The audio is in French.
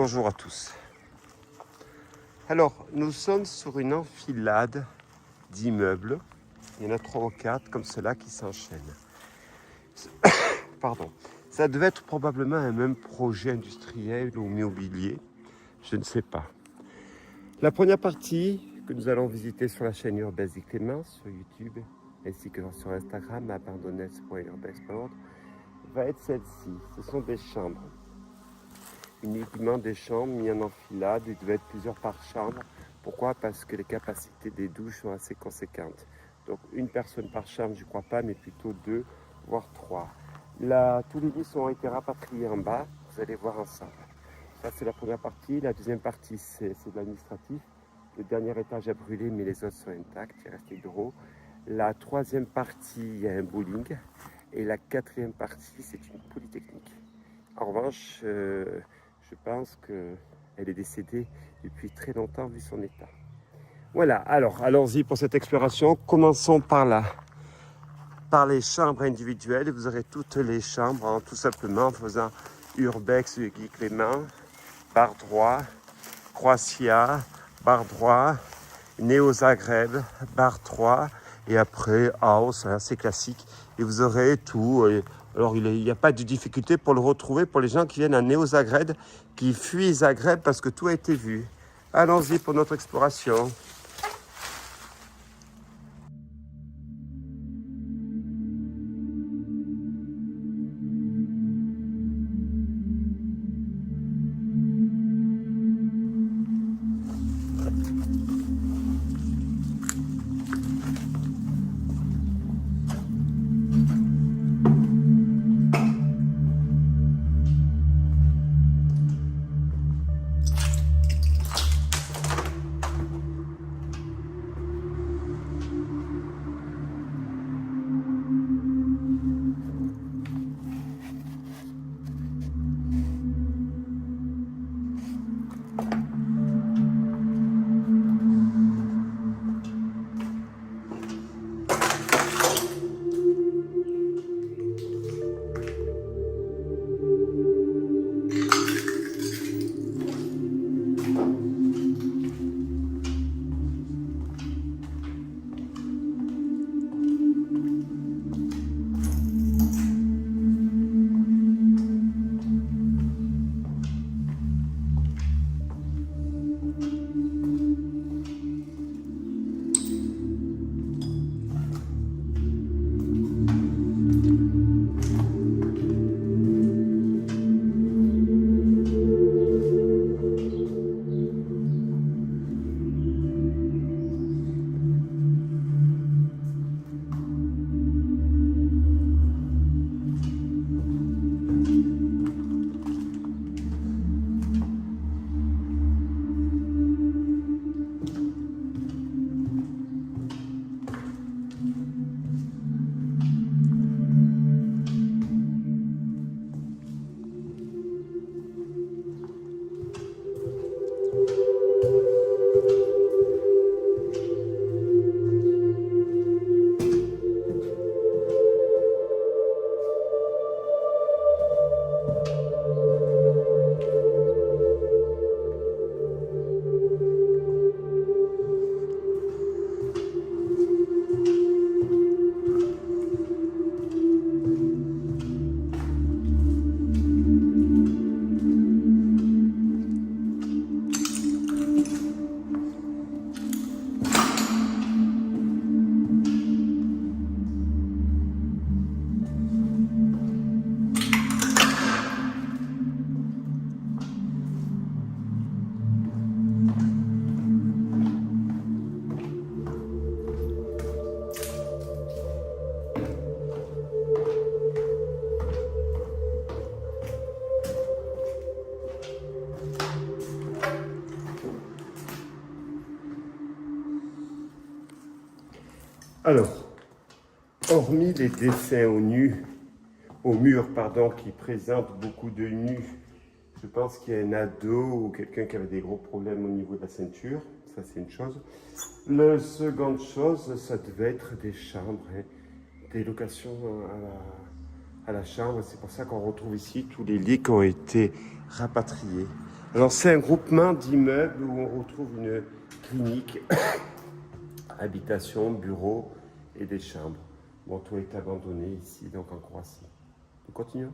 Bonjour à tous. Alors, nous sommes sur une enfilade d'immeubles. Il y en a 3 ou 4 comme cela qui s'enchaînent. Pardon. Ça devait être probablement un même projet industriel ou immobilier. Je ne sais pas. La première partie que nous allons visiter sur la chaîne Urbex et Clément, sur YouTube, ainsi que sur Instagram, abandonnes.urbex.org, va être celle-ci. Ce sont des chambres. Uniquement des chambres mis en enfilade. Il devait être plusieurs par chambre. Pourquoi? Parce que les capacités des douches sont assez conséquentes. Donc une personne par chambre, je ne crois pas, mais plutôt 2, voire 3. Là, tous les lits ont été rapatriés en bas. Vous allez voir ensemble. Ça, c'est la première partie. La deuxième partie, c'est de l'administratif. Le dernier étage a brûlé, mais les autres sont intacts. Il reste les bureaux. La troisième partie, il y a un bowling. Et la quatrième partie, c'est une polytechnique. En revanche, je pense qu'elle est décédée depuis très longtemps vu son état. Voilà, alors allons-y pour cette exploration. Commençons par là, par les chambres individuelles. Vous aurez toutes les chambres, hein, tout simplement en faisant Urbex, Guy Clément, Bar Droit, Croatia, Bar Droit, Néo Zagreb, Bar 3 et après House, assez classique. Et vous aurez tout. Alors il n'y a pas de difficulté pour le retrouver pour les gens qui viennent à Néo Zagreb, qui fuient Zagreb parce que tout a été vu. Allons-y pour notre exploration. Alors, hormis les dessins au mur, qui présentent beaucoup de nus, je pense qu'il y a un ado ou quelqu'un qui avait des gros problèmes au niveau de la ceinture. Ça, c'est une chose. La seconde chose, ça devait être des chambres, hein, des locations à la chambre. C'est pour ça qu'on retrouve ici tous les lits qui ont été rapatriés. Alors c'est un groupement d'immeubles où on retrouve une clinique, habitation, bureau et des chambres. Bon, tout est abandonné ici, donc en Croatie. Nous continuons.